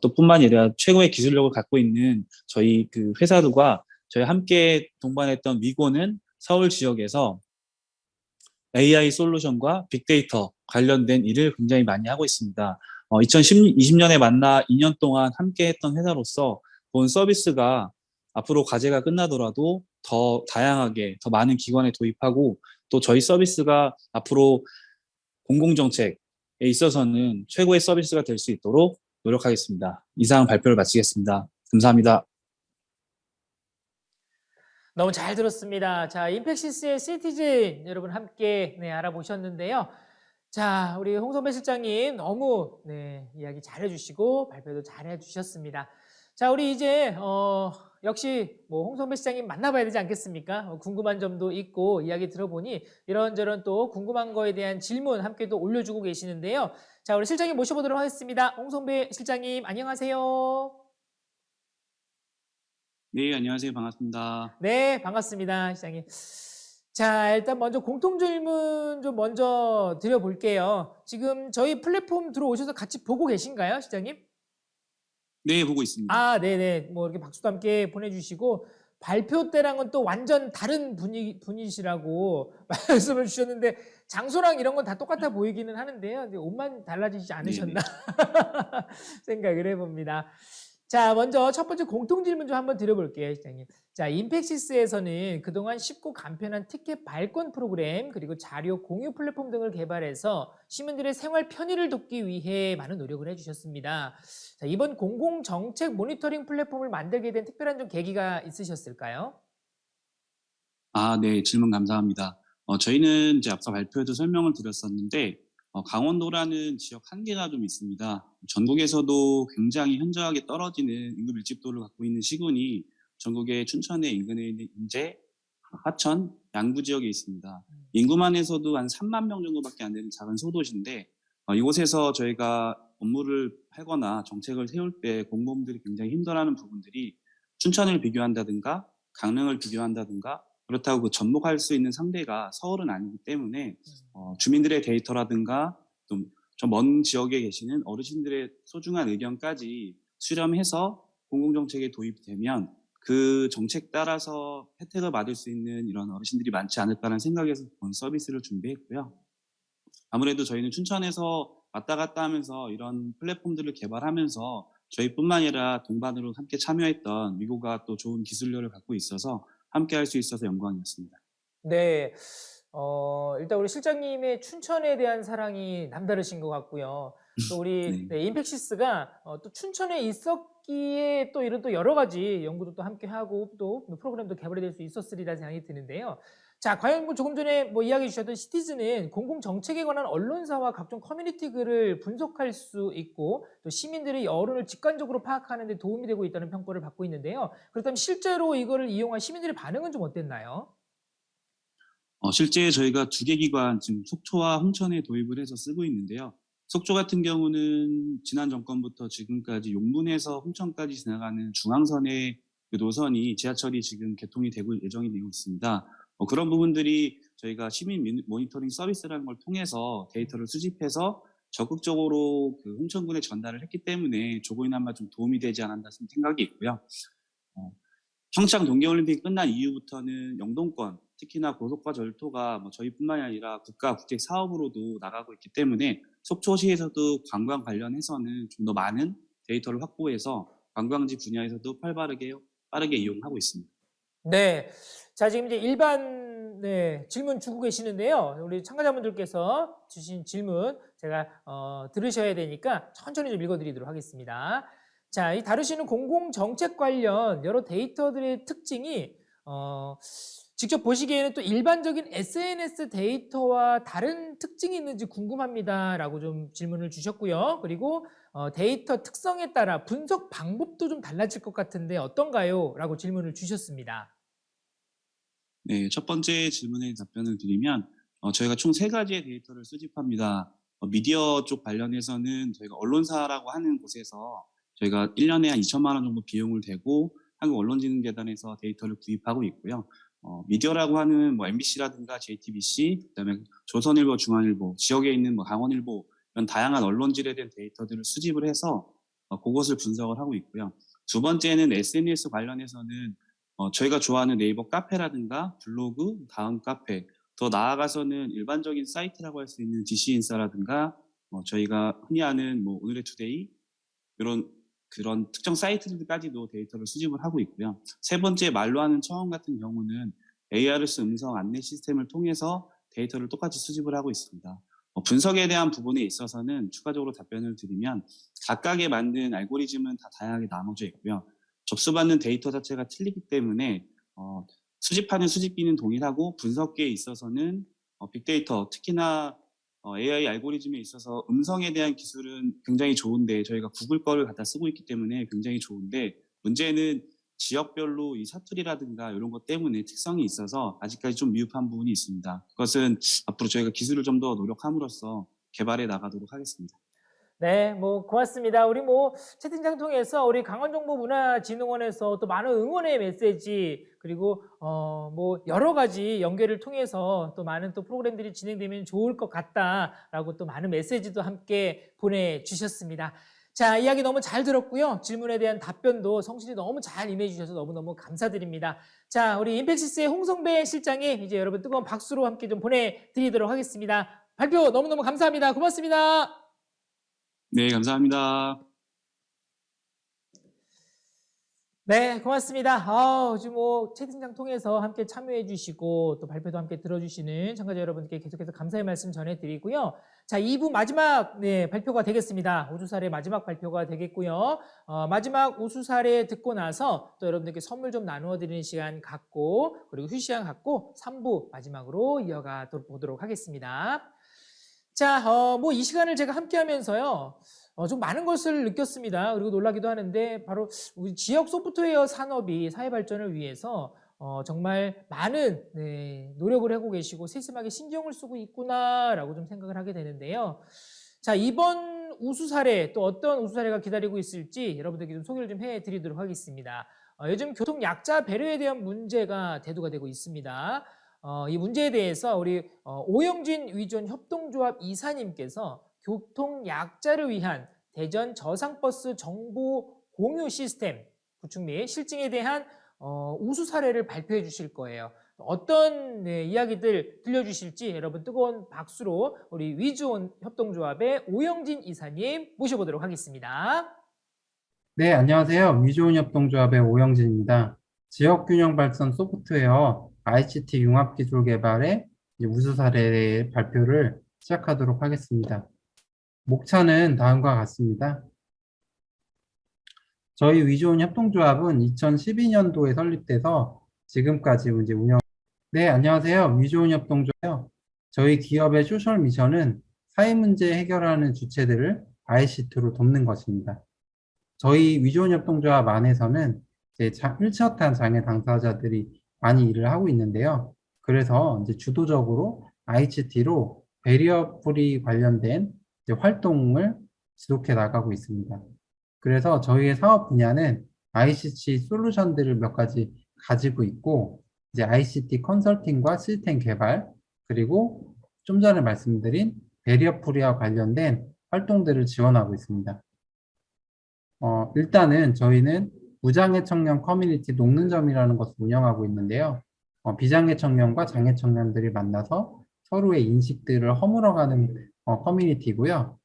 또 뿐만이 아니라 최고의 기술력을 갖고 있는 저희 그 회사들과 저희 함께 동반했던 위고는 서울 지역에서 AI 솔루션과 빅데이터 관련된 일을 굉장히 많이 하고 있습니다. 2020년에 만나 2년 동안 함께 했던 회사로서 본 서비스가 앞으로 과제가 끝나더라도 더 다양하게 더 많은 기관에 도입하고 또 저희 서비스가 앞으로 공공정책에 있어서는 최고의 서비스가 될 수 있도록 노력하겠습니다. 이상 발표를 마치겠습니다. 감사합니다. 너무 잘 들었습니다. 자, 인펙시스의 시티즌 여러분 함께 알아보셨는데요. 자, 우리 홍선배 실장님 너무 이야기 잘해주시고 발표도 잘해주셨습니다. 자, 우리 이제 역시 뭐 홍선배 실장님 만나봐야 되지 않겠습니까? 궁금한 점도 있고 이야기 들어보니 이런저런 또 궁금한 거에 대한 질문 함께 또 올려주고 계시는데요. 자, 우리 실장님 모셔보도록 하겠습니다. 홍선배 실장님 안녕하세요. 네, 안녕하세요. 반갑습니다. 네, 반갑습니다, 시장님. 자, 일단 먼저 공통 질문 좀 먼저 드려볼게요. 지금 저희 플랫폼 들어오셔서 같이 보고 계신가요, 시장님? 네, 보고 있습니다. 아, 네네. 뭐 이렇게 박수도 함께 보내주시고 발표 때랑은 또 완전 다른 분이시라고 말씀을 주셨는데 장소랑 이런 건 다 똑같아 보이기는 하는데요. 근데 옷만 달라지지 않으셨나 생각을 해봅니다. 자, 먼저 첫 번째 공통 질문 좀 한번 드려볼게요, 시장님. 자, 인펙시스에서는 그동안 쉽고 간편한 티켓 발권 프로그램 그리고 자료 공유 플랫폼 등을 개발해서 시민들의 생활 편의를 돕기 위해 많은 노력을 해주셨습니다. 자, 이번 공공정책 모니터링 플랫폼을 만들게 된 특별한 좀 계기가 있으셨을까요? 아, 네, 질문 감사합니다. 저희는 이제 앞서 발표에도 설명을 드렸었는데, 강원도라는 지역 한계가 좀 있습니다. 전국에서도 굉장히 현저하게 떨어지는 인구 밀집도를 갖고 있는 시군이 전국의 춘천의 인근에 있는 인제, 하천, 양구 지역에 있습니다. 인구만 해서도 한 3만 명 정도밖에 안 되는 작은 소도시인데, 이곳에서 저희가 업무를 하거나 정책을 세울 때 공무원들이 굉장히 힘들어하는 부분들이 춘천을 비교한다든가, 강릉을 비교한다든가, 그렇다고 그 접목할 수 있는 상대가 서울은 아니기 때문에 주민들의 데이터라든가 좀 먼 지역에 계시는 어르신들의 소중한 의견까지 수렴해서 공공정책에 도입이 되면 그 정책 따라서 혜택을 받을 수 있는 이런 어르신들이 많지 않을까라는 생각에서 본 서비스를 준비했고요. 아무래도 저희는 춘천에서 왔다 갔다 하면서 이런 플랫폼들을 개발하면서 저희뿐만 아니라 동반으로 함께 참여했던 미고가 또 좋은 기술력을 갖고 있어서 함께 할 수 있어서 영광이었습니다. 네. 일단 우리 실장님의 춘천에 대한 사랑이 남다르신 것 같고요. 또 우리 네. 인펙시스가 또 춘천에 있었기에 또 이런 또 여러 가지 연구도 또 함께 하고 또 프로그램도 개발이 될 수 있었으리라 생각이 드는데요. 자, 과연 뭐 조금 전에 뭐 이야기 주셨던 시티즌은 공공 정책에 관한 언론사와 각종 커뮤니티 글을 분석할 수 있고 또 시민들의 여론을 직관적으로 파악하는 데 도움이 되고 있다는 평가를 받고 있는데요. 그렇다면 실제로 이거를 이용한 시민들의 반응은 좀 어땠나요? 실제 저희가 2개 기관 지금 속초와 홍천에 도입을 해서 쓰고 있는데요. 속초 같은 경우는 지난 정권부터 지금까지 용문에서 홍천까지 지나가는 중앙선의 그 노선이 지하철이 지금 개통이 되고 예정이 되고 있습니다. 그런 부분들이 저희가 시민 모니터링 서비스라는 걸 통해서 데이터를 수집해서 적극적으로 그 홍천군에 전달을 했기 때문에 조금이나마 좀 도움이 되지 않았나 생각이 있고요. 평창 동계올림픽이 끝난 이후부터는 영동권, 특히나 고속과 절토가 뭐 저희뿐만이 아니라 국가 국책 사업으로도 나가고 있기 때문에 속초시에서도 관광 관련해서는 좀 더 많은 데이터를 확보해서 관광지 분야에서도 빠르게 이용하고 있습니다. 네. 자, 지금 이제 일반 질문 주고 계시는데요. 우리 참가자분들께서 주신 질문 제가 들으셔야 되니까 천천히 좀 읽어드리도록 하겠습니다. 자, 이 다루시는 공공 정책 관련 여러 데이터들의 특징이 직접 보시기에는 또 일반적인 SNS 데이터와 다른 특징이 있는지 궁금합니다라고 좀 질문을 주셨고요. 그리고 데이터 특성에 따라 분석 방법도 좀 달라질 것 같은데 어떤가요? 라고 질문을 주셨습니다. 네, 첫 번째 질문에 답변을 드리면 저희가 총 3가지의 데이터를 수집합니다. 미디어 쪽 관련해서는 저희가 언론사라고 하는 곳에서 저희가 1년에 한 2천만 원 정도 비용을 대고 한국언론진흥재단에서 데이터를 구입하고 있고요. 미디어라고 하는 뭐 MBC라든가 JTBC, 그다음에 조선일보, 중앙일보, 지역에 있는 뭐 강원일보 이런 다양한 언론질에 대한 데이터들을 수집을 해서 그것을 분석을 하고 있고요. 두 번째는 SNS 관련해서는 저희가 좋아하는 네이버 카페라든가 블로그, 다음 카페, 더 나아가서는 일반적인 사이트라고 할 수 있는 DC인싸라든가 저희가 흔히 아는 뭐 오늘의 투데이 그런 특정 사이트들까지도 데이터를 수집을 하고 있고요. 세 번째 말로 하는 청원 같은 경우는 ARS 음성 안내 시스템을 통해서 데이터를 똑같이 수집을 하고 있습니다. 분석에 대한 부분에 있어서는 추가적으로 답변을 드리면 각각의 만든 알고리즘은 다 다양하게 나눠져 있고요. 접수받는 데이터 자체가 틀리기 때문에 수집하는 수집기는 동일하고 분석기에 있어서는 빅데이터, 특히나 AI 알고리즘에 있어서 음성에 대한 기술은 굉장히 좋은데 저희가 구글 거를 갖다 쓰고 있기 때문에 굉장히 좋은데 문제는 지역별로 이 사투리라든가 이런 것 때문에 특성이 있어서 아직까지 좀 미흡한 부분이 있습니다. 그것은 앞으로 저희가 기술을 좀 더 노력함으로써 개발해 나가도록 하겠습니다. 네, 뭐 고맙습니다. 우리 뭐 채팅창 통해서 우리 강원정보문화진흥원에서 또 많은 응원의 메시지 그리고 뭐 여러 가지 연계를 통해서 또 많은 또 프로그램들이 진행되면 좋을 것 같다라고 또 많은 메시지도 함께 보내주셨습니다. 자, 이야기 너무 잘 들었고요. 질문에 대한 답변도 성실히 너무 잘 임해주셔서 너무너무 감사드립니다. 자, 우리 임팩시스의 홍성배 실장님 이제 여러분 뜨거운 박수로 함께 좀 보내드리도록 하겠습니다. 발표 너무너무 감사합니다. 고맙습니다. 네, 감사합니다. 네, 고맙습니다. 요즘 뭐 채팅창 통해서 함께 참여해 주시고 또 발표도 함께 들어주시는 참가자 여러분께 계속해서 감사의 말씀 전해드리고요. 자, 2부 마지막 발표가 되겠습니다. 우수 사례 마지막 발표가 되겠고요. 마지막 우수 사례 듣고 나서 또 여러분들께 선물 좀 나누어 드리는 시간 갖고 그리고 휴식 시간 갖고 3부 마지막으로 이어가 보도록 하겠습니다. 자, 뭐 이 시간을 제가 함께 하면서요. 좀 많은 것을 느꼈습니다. 그리고 놀라기도 하는데 바로 우리 지역 소프트웨어 산업이 사회 발전을 위해서 정말 많은 노력을 하고 계시고 세심하게 신경을 쓰고 있구나라고 좀 생각을 하게 되는데요. 자, 이번 우수 사례 또 어떤 우수 사례가 기다리고 있을지 여러분들께 좀 소개를 좀 해드리도록 하겠습니다. 요즘 교통 약자 배려에 대한 문제가 대두가 되고 있습니다. 이 문제에 대해서 우리 오영진 위존 협동조합 이사님께서 교통 약자를 위한 대전 저상버스 정보 공유 시스템 구축 및 실증에 대한 우수 사례를 발표해 주실 거예요. 어떤 이야기들 들려주실지 여러분 뜨거운 박수로 우리 위존 협동조합의 오영진 이사님 모셔보도록 하겠습니다. 네, 안녕하세요. 위조은협동조합의 오영진입니다. 지역균형 발전 소프트웨어 ICT 융합기술 개발의 우수 사례 발표를 시작하도록 하겠습니다. 목차는 다음과 같습니다. 저희 위조은협동조합은 2012년도에 설립돼서 지금까지 이제 네, 안녕하세요. 위조은협동조합이요. 저희 기업의 소셜 미션은 사회 문제 해결하는 주체들을 ICT로 돕는 것입니다. 저희 위조은협동조합 안에서는 이제 일처탄 장애 당사자들이 많이 일을 하고 있는데요. 그래서 이제 주도적으로 ICT로 배리어 프리 관련된 이제 활동을 지속해 나가고 있습니다. 그래서 저희의 사업 분야는 ICT 솔루션들을 몇 가지 가지고 있고, 이제 ICT 컨설팅과 시스템 개발, 그리고 좀 전에 말씀드린 배리어 프리와 관련된 활동들을 지원하고 있습니다. 일단은 저희는 무장애 청년 커뮤니티 녹는점이라는 것을 운영하고 있는데요. 비장애 청년과 장애 청년들이 만나서 서로의 인식들을 허물어가는 커뮤니티고요.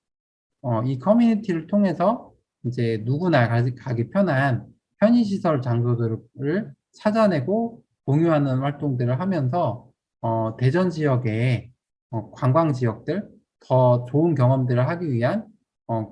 이 커뮤니티를 통해서 이제 누구나 가기 편한 편의시설 장소들을 찾아내고 공유하는 활동들을 하면서 대전 지역의 관광 지역들, 더 좋은 경험들을 하기 위한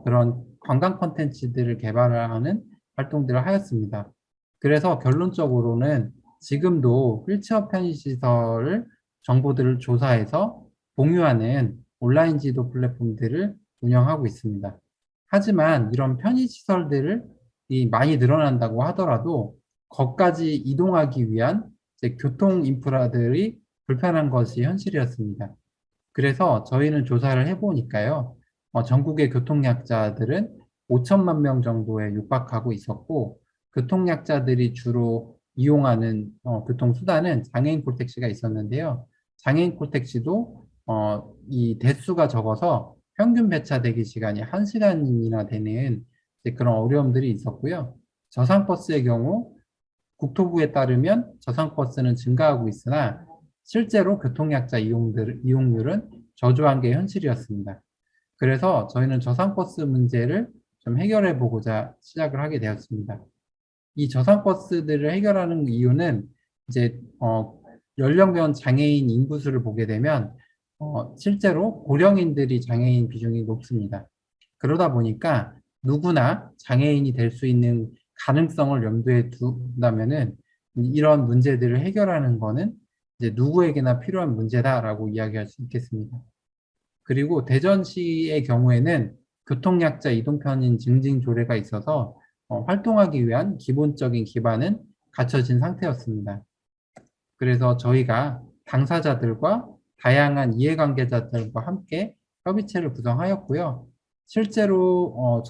그런 관광 콘텐츠들을 개발하는 활동들을 하였습니다. 그래서 결론적으로는 지금도 휠체어 편의시설 정보들을 조사해서 공유하는 온라인 지도 플랫폼들을 운영하고 있습니다. 하지만 이런 편의시설들을 많이 늘어난다고 하더라도 거기까지 이동하기 위한 교통 인프라들이 불편한 것이 현실이었습니다. 그래서 저희는 조사를 해보니까요. 전국의 교통약자들은 5천만 명 정도에 육박하고 있었고, 교통약자들이 주로 이용하는 교통수단은 장애인 콜택시가 있었는데요. 장애인 콜택시도 이 대수가 적어서 평균 배차 대기 시간이 1시간이나 되는 그런 어려움들이 있었고요. 저상버스의 경우 국토부에 따르면 저상버스는 증가하고 있으나 실제로 교통약자 이용률은 저조한 게 현실이었습니다. 그래서 저희는 저상버스 문제를 좀 해결해 보고자 시작을 하게 되었습니다. 이 저상버스들을 해결하는 이유는 이제 연령별 장애인 인구수를 보게 되면 실제로 고령인들이 장애인 비중이 높습니다. 그러다 보니까 누구나 장애인이 될 수 있는 가능성을 염두에 둔다면은 이런 문제들을 해결하는 거는 이제 누구에게나 필요한 문제다라고 이야기할 수 있겠습니다. 그리고 대전시의 경우에는 교통약자 이동편인 증진 조례가 있어서 활동하기 위한 기본적인 기반은 갖춰진 상태였습니다. 그래서 저희가 당사자들과 다양한 이해관계자들과 함께 협의체를 구성하였고요. 실제로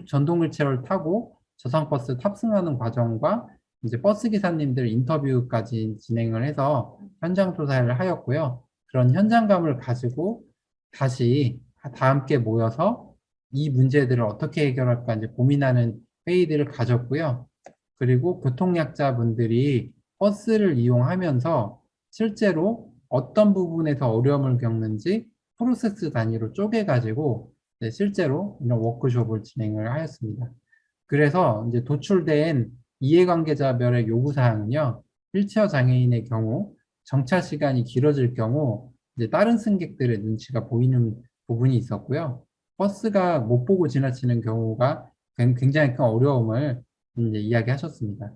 전동휠체어를 타고 저상버스 탑승하는 과정과 이제 버스 기사님들 인터뷰까지 진행을 해서 현장 조사를 하였고요. 그런 현장감을 가지고 다시 다 함께 모여서 이 문제들을 어떻게 해결할까 이제 고민하는 회의들을 가졌고요. 그리고 교통약자분들이 버스를 이용하면서 실제로 어떤 부분에서 어려움을 겪는지 프로세스 단위로 쪼개가지고 실제로 이런 워크숍을 진행을 하였습니다. 그래서 이제 도출된 이해관계자별의 요구사항은요, 휠체어 장애인의 경우 정차 시간이 길어질 경우 이제 다른 승객들의 눈치가 보이는 부분이 있었고요. 버스가 못 보고 지나치는 경우가 굉장히 큰 어려움을 이제 이야기하셨습니다.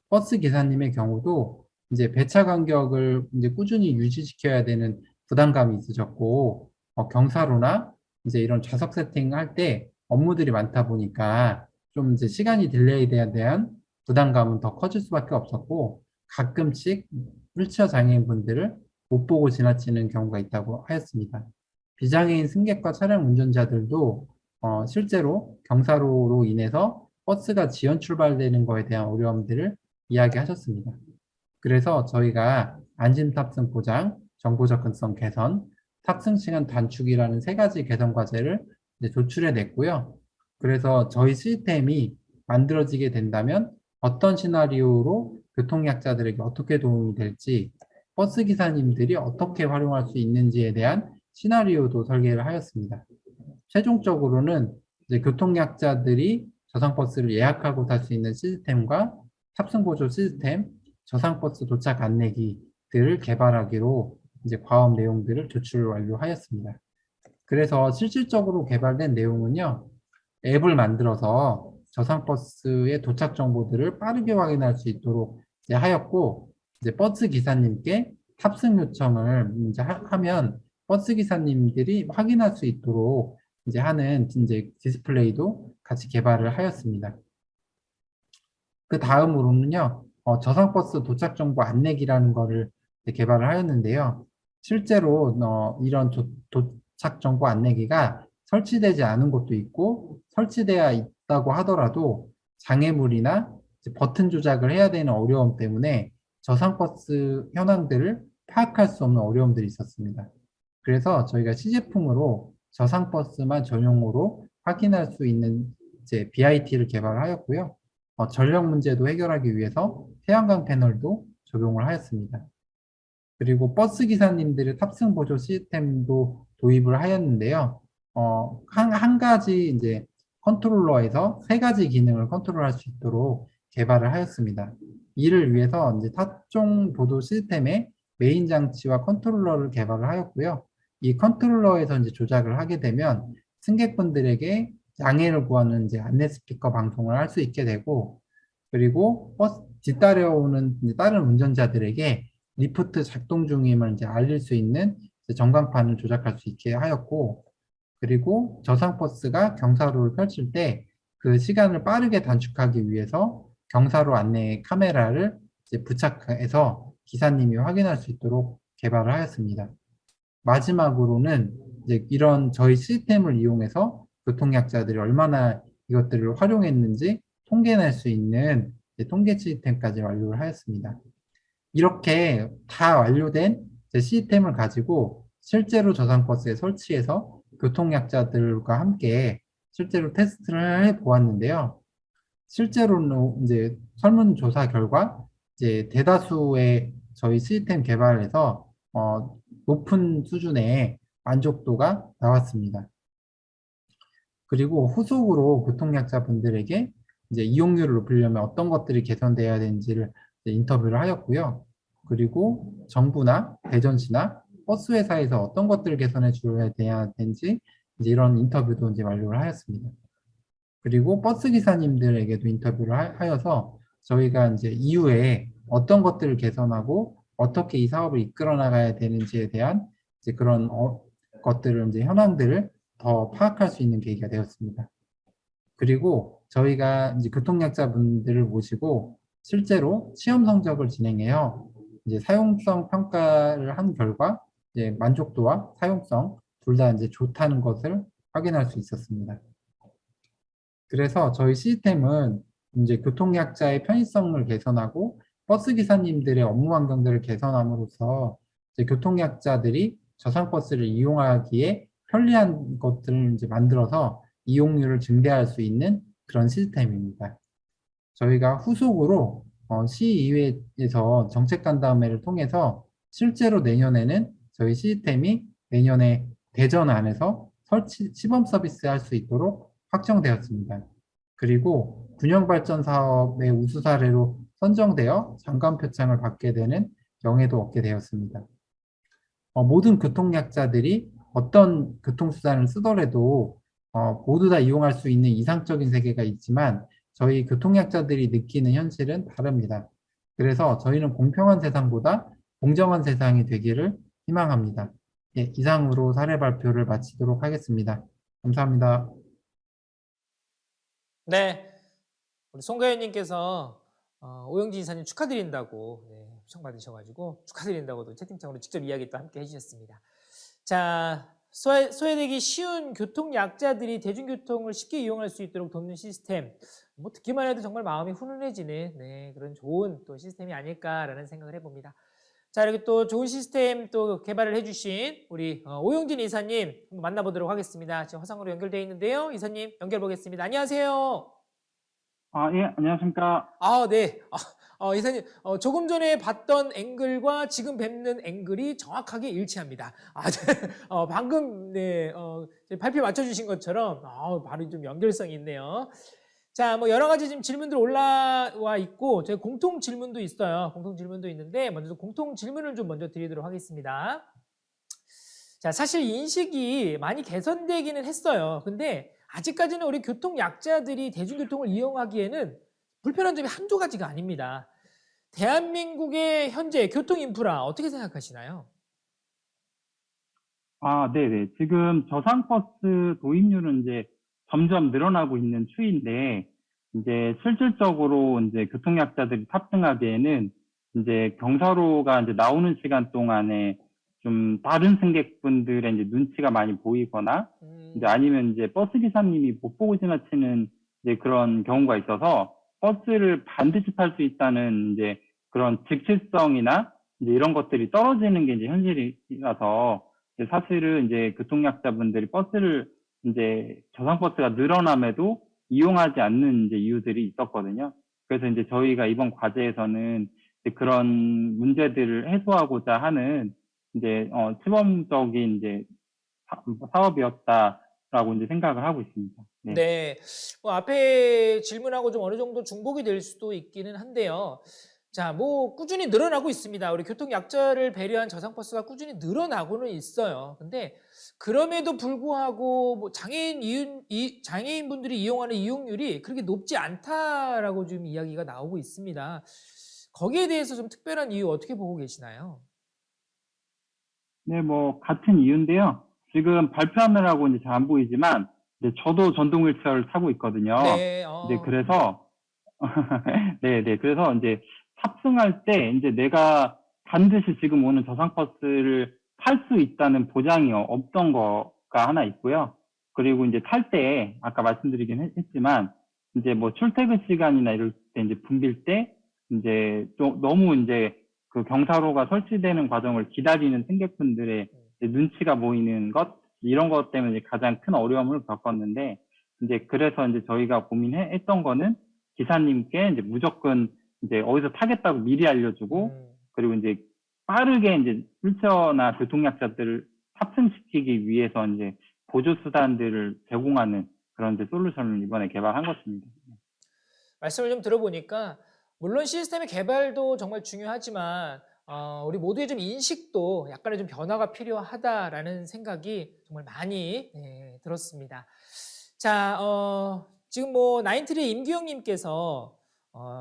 버스 기사님의 경우도 이제 배차 간격을 이제 꾸준히 유지시켜야 되는 부담감이 있으셨고, 경사로나 이제 이런 좌석 세팅할 때 업무들이 많다 보니까 좀 이제 시간이 딜레이에 대한 부담감은 더 커질 수밖에 없었고, 가끔씩 휠체어 장애인 분들을 못 보고 지나치는 경우가 있다고 하였습니다. 비장애인 승객과 차량 운전자들도 실제로 경사로로 인해서 버스가 지연 출발되는 거에 대한 어려움들을 이야기하셨습니다. 그래서 저희가 안심 탑승 보장, 정보 접근성 개선, 탑승 시간 단축이라는 세 가지 개선 과제를 이제 조출해 냈고요. 그래서 저희 시스템이 만들어지게 된다면 어떤 시나리오로 교통약자들에게 어떻게 도움이 될지, 버스 기사님들이 어떻게 활용할 수 있는지에 대한 시나리오도 설계를 하였습니다. 최종적으로는 이제 교통약자들이 저상버스를 예약하고 탈 수 있는 시스템과 탑승보조 시스템, 저상버스 도착 안내기들을 개발하기로 이제 과업 내용들을 조출 완료하였습니다. 그래서 실질적으로 개발된 내용은요, 앱을 만들어서 저상버스의 도착 정보들을 빠르게 확인할 수 있도록 이제 하였고, 이제 버스 기사님께 탑승 요청을 이제 하면 버스 기사님들이 확인할 수 있도록 이제 하는 이제 디스플레이도 같이 개발을 하였습니다. 그 다음으로는요, 저상버스 도착 정보 안내기라는 거를 개발을 하였는데요. 실제로 이런 도착 정보 안내기가 설치되지 않은 곳도 있고 설치되어 있다고 하더라도 장애물이나 버튼 조작을 해야 되는 어려움 때문에 저상버스 현황들을 파악할 수 없는 어려움들이 있었습니다. 그래서 저희가 시제품으로 저상버스만 전용으로 확인할 수 있는 이제 BIT를 개발하였고요. 전력 문제도 해결하기 위해서 태양광 패널도 적용을 하였습니다. 그리고 버스 기사님들의 탑승 보조 시스템도 도입을 하였는데요. 한 가지 이제 컨트롤러에서 세 가지 기능을 컨트롤할 수 있도록 개발을 하였습니다. 이를 위해서 이제 탑종 보조 시스템의 메인 장치와 컨트롤러를 개발을 하였고요. 이 컨트롤러에서 이제 조작을 하게 되면 승객분들에게 장애를 구하는 이제 안내 스피커 방송을 할 수 있게 되고, 그리고 버스 뒤따라오는 이제 다른 운전자들에게 리프트 작동 중임을 이제 알릴 수 있는 전광판을 조작할 수 있게 하였고, 그리고 저상버스가 경사로를 펼칠 때 그 시간을 빠르게 단축하기 위해서 경사로 안내 카메라를 이제 부착해서 기사님이 확인할 수 있도록 개발을 하였습니다. 마지막으로는 이제 이런 저희 시스템을 이용해서 교통약자들이 얼마나 이것들을 활용했는지 통계낼 수 있는 통계 시스템까지 완료를 하였습니다. 이렇게 다 완료된 시스템을 가지고 실제로 저상버스에 설치해서 교통약자들과 함께 실제로 테스트를 해 보았는데요. 실제로는 이제 설문조사 결과 이제 대다수의 저희 시스템 개발에서 높은 수준의 만족도가 나왔습니다. 그리고 후속으로 교통약자분들에게 이제 이용률을 높이려면 어떤 것들이 개선되어야 되는지를 인터뷰를 하였고요. 그리고 정부나 대전시나 버스 회사에서 어떤 것들을 개선해 줘야 되는지 이제 이런 인터뷰도 이제 완료를 하였습니다. 그리고 버스 기사님들에게도 인터뷰를 하여서 저희가 이제 이후에 어떤 것들을 개선하고 어떻게 이 사업을 이끌어 나가야 되는지에 대한 이제 그런 것들을 이제 현황들을 더 파악할 수 있는 계기가 되었습니다. 그리고 저희가 이제 교통약자분들을 모시고 실제로 시험 성적을 진행해요. 이제 사용성 평가를 한 결과 이제 만족도와 사용성 둘 다 이제 좋다는 것을 확인할 수 있었습니다. 그래서 저희 시스템은 이제 교통약자의 편의성을 개선하고 버스 기사님들의 업무 환경들을 개선함으로써 이제 교통약자들이 저상버스를 이용하기에 편리한 것들을 이제 만들어서 이용률을 증대할 수 있는 그런 시스템입니다. 저희가 후속으로 시의회에서 정책 간담회를 통해서 실제로 내년에는 저희 시스템이 내년에 대전 안에서 시범 서비스 할 수 있도록 확정되었습니다. 그리고 균형발전 사업의 우수 사례로 선정되어 장관 표창을 받게 되는 영예도 얻게 되었습니다. 모든 교통약자들이 어떤 교통수단을 쓰더라도 모두 다 이용할 수 있는 이상적인 세계가 있지만 저희 교통약자들이 느끼는 현실은 다릅니다. 그래서 저희는 공평한 세상보다 공정한 세상이 되기를 희망합니다. 예, 이상으로 사례 발표를 마치도록 하겠습니다. 감사합니다. 네, 우리 송가연님께서 오영진 이사님 축하드린다고 표창 받으셔가지고 축하드린다고도 채팅창으로 직접 이야기 또 함께 해주셨습니다. 자, 소외되기 쉬운 교통약자들이 대중교통을 쉽게 이용할 수 있도록 돕는 시스템, 뭐 듣기만 해도 정말 마음이 훈훈해지는 그런 좋은 또 시스템이 아닐까라는 생각을 해봅니다. 자, 이렇게 또 좋은 시스템 또 개발을 해주신 우리 오영진 이사님 한번 만나보도록 하겠습니다. 지금 화상으로 연결되어 있는데요. 이사님 연결 보겠습니다. 안녕하세요. 예, 안녕하십니까. 네. 이사님, 조금 전에 봤던 앵글과 지금 뵙는 앵글이 정확하게 일치합니다. 방금, 발표 맞춰주신 것처럼, 바로 좀 연결성이 있네요. 자, 뭐 여러 가지 지금 질문들 올라와 있고, 저희 공통 질문도 있어요. 공통 질문도 있는데, 먼저 공통 질문을 좀 먼저 드리도록 하겠습니다. 자, 사실 인식이 많이 개선되기는 했어요. 근데 아직까지는 우리 교통약자들이 대중교통을 이용하기에는 불편한 점이 한두 가지가 아닙니다. 대한민국의 현재 교통 인프라 어떻게 생각하시나요? 네네. 지금 저상버스 도입률은 이제 점점 늘어나고 있는 추이인데, 이제 실질적으로 이제 교통약자들이 탑승하기에는 이제 경사로가 이제 나오는 시간 동안에 좀 다른 승객분들의 이제 눈치가 많이 보이거나, 이제 아니면 이제 버스 기사님이 못 보고 지나치는 이제 그런 경우가 있어서 버스를 반드시 탈 수 있다는 이제 그런 직실성이나 이제 이런 것들이 떨어지는 게 이제 현실이라서 사실은 이제 교통약자분들이 버스를 이제 저상버스가 늘어남에도 이용하지 않는 이제 이유들이 있었거든요. 그래서 이제 저희가 이번 과제에서는 이제 그런 문제들을 해소하고자 하는 이제 시범적인 이제 사업이었다라고 이제 생각을 하고 있습니다. 네. 네. 뭐 앞에 질문하고 좀 어느 정도 중복이 될 수도 있기는 한데요. 자, 뭐 꾸준히 늘어나고 있습니다. 우리 교통약자를 배려한 저상버스가 꾸준히 늘어나고는 있어요. 근데 그럼에도 불구하고 뭐 장애인분들이 이용하는 이용률이 그렇게 높지 않다라고 지금 이야기가 나오고 있습니다. 거기에 대해서 좀 특별한 이유 어떻게 보고 계시나요? 네, 뭐 같은 이유인데요. 지금 발표하느라고 이제 잘 안 보이지만 이제 저도 전동 휠체어를 타고 있거든요. 네. 이제 그래서 네, 그래서 이제 탑승할 때 이제 내가 반드시 지금 오는 저상버스를 탈 수 있다는 보장이 없던 거가 하나 있고요. 그리고 이제 탈 때 아까 말씀드리긴 했지만 이제 뭐 출퇴근 시간이나 이럴 때 이제 붐빌 때 이제 또 너무 이제 그 경사로가 설치되는 과정을 기다리는 승객분들의 눈치가 보이는 것 이런 것 때문에 가장 큰 어려움을 겪었는데 이제 그래서 이제 저희가 고민했던 거는 기사님께 이제 무조건 이제 어디서 타겠다고 미리 알려주고 그리고 이제 빠르게 이제 휠체어나 교통약자들을 탑승시키기 위해서 이제 보조 수단들을 제공하는 그런 이제 솔루션을 이번에 개발한 것입니다. 말씀을 좀 들어보니까 물론 시스템의 개발도 정말 중요하지만 우리 모두의 좀 인식도 약간의 좀 변화가 필요하다라는 생각이 정말 많이 들었습니다. 자, 지금 뭐 나인트리 임규영님께서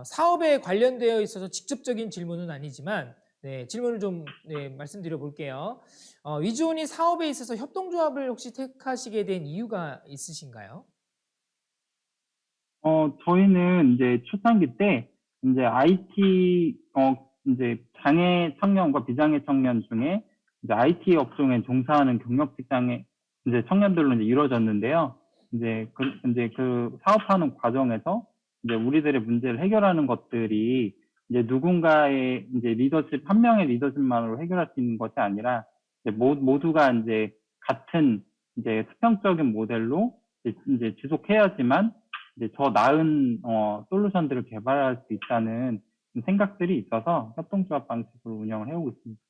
사업에 관련되어 있어서 직접적인 질문은 아니지만 네, 질문을 좀 말씀드려 볼게요. 위주원이 사업에 있어서 협동조합을 혹시 택하시게 된 이유가 있으신가요? 저희는 이제 초창기 때 이제 IT 이제 장애 청년과 비장애 청년 중에 이제 IT 업종에 종사하는 경력 직장의 이제 청년들로 이제 이루어졌는데요. 이제 그 사업하는 과정에서 이제 우리들의 문제를 해결하는 것들이 이제 누군가의 이제 리더십, 한 명의 리더십만으로 해결할 수 있는 것이 아니라 이제 모두가 이제 같은 이제 수평적인 모델로 이제 지속해야지만 이제 더 나은 솔루션들을 개발할 수 있다는 생각들이 있어서 협동조합 방식으로 운영을 해오고 있습니다.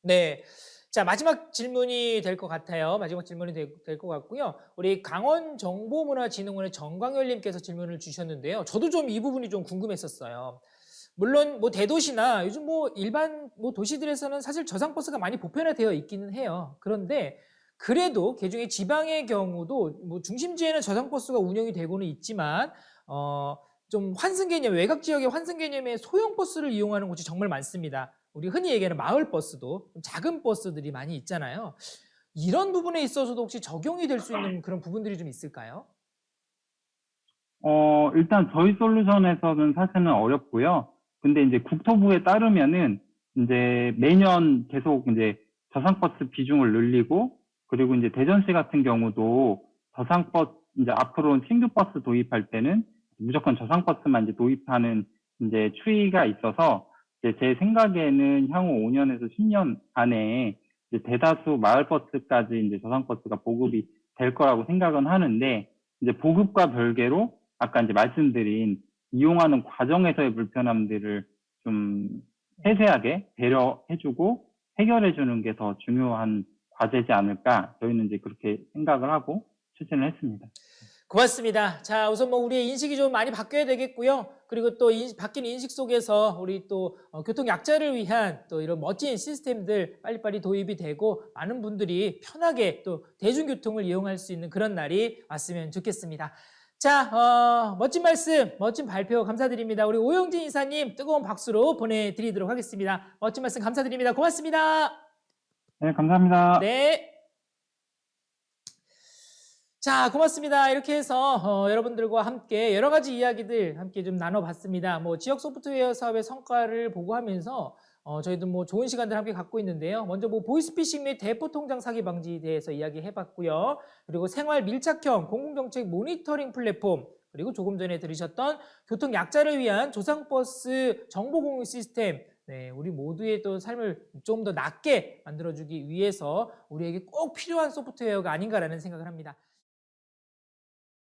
네. 자, 마지막 질문이 될 것 같아요. 마지막 질문이 될 것 같고요. 우리 강원정보문화진흥원의 정광열님께서 질문을 주셨는데요. 저도 좀 이 부분이 좀 궁금했었어요. 물론 뭐 대도시나 요즘 뭐 일반 뭐 도시들에서는 사실 저상버스가 많이 보편화되어 있기는 해요. 그런데 그래도 개중에 지방의 경우도 뭐 중심지에는 저상버스가 운영이 되고는 있지만 좀 환승 개념, 외곽 지역의 환승 개념의 소형 버스를 이용하는 곳이 정말 많습니다. 우리 흔히 얘기하는 마을 버스도 좀 작은 버스들이 많이 있잖아요. 이런 부분에 있어서도 혹시 적용이 될 수 있는 그런 부분들이 좀 있을까요? 일단 저희 솔루션에서는 사실은 어렵고요. 근데 이제 국토부에 따르면은 이제 매년 계속 이제 저상버스 비중을 늘리고, 그리고 이제 대전시 같은 경우도 저상버스, 이제 앞으로는 신규 버스 도입할 때는 무조건 저상버스만 이제 도입하는 이제 추이가 있어서, 이제 제 생각에는 향후 5년에서 10년 안에 이제 대다수 마을버스까지 이제 저상버스가 보급이 될 거라고 생각은 하는데, 이제 보급과 별개로 아까 이제 말씀드린 이용하는 과정에서의 불편함들을 좀 세세하게 배려해주고 해결해주는 게 더 중요한 과제지 않을까, 저희는 이제 그렇게 생각을 하고 추진을 했습니다. 고맙습니다. 자, 우선 뭐 우리의 인식이 좀 많이 바뀌어야 되겠고요. 그리고 또 바뀐 인식 속에서 우리 또 교통 약자를 위한 또 이런 멋진 시스템들 빨리빨리 도입이 되고 많은 분들이 편하게 또 대중교통을 이용할 수 있는 그런 날이 왔으면 좋겠습니다. 자, 멋진 말씀, 멋진 발표 감사드립니다. 우리 오영진 이사님 뜨거운 박수로 보내드리도록 하겠습니다. 멋진 말씀 감사드립니다. 고맙습니다. 네, 감사합니다. 네. 자, 고맙습니다. 이렇게 해서 여러분들과 함께 여러 가지 이야기들 함께 좀 나눠봤습니다. 뭐 지역 소프트웨어 사업의 성과를 보고하면서 저희도 뭐 좋은 시간들 함께 갖고 있는데요. 먼저 뭐 보이스피싱 및 대포 통장 사기 방지에 대해서 이야기해봤고요. 그리고 생활 밀착형 공공정책 모니터링 플랫폼, 그리고 조금 전에 들으셨던 교통 약자를 위한 조상버스 정보 공유 시스템, 네, 우리 모두의 또 삶을 좀 더 낫게 만들어주기 위해서 우리에게 꼭 필요한 소프트웨어가 아닌가라는 생각을 합니다.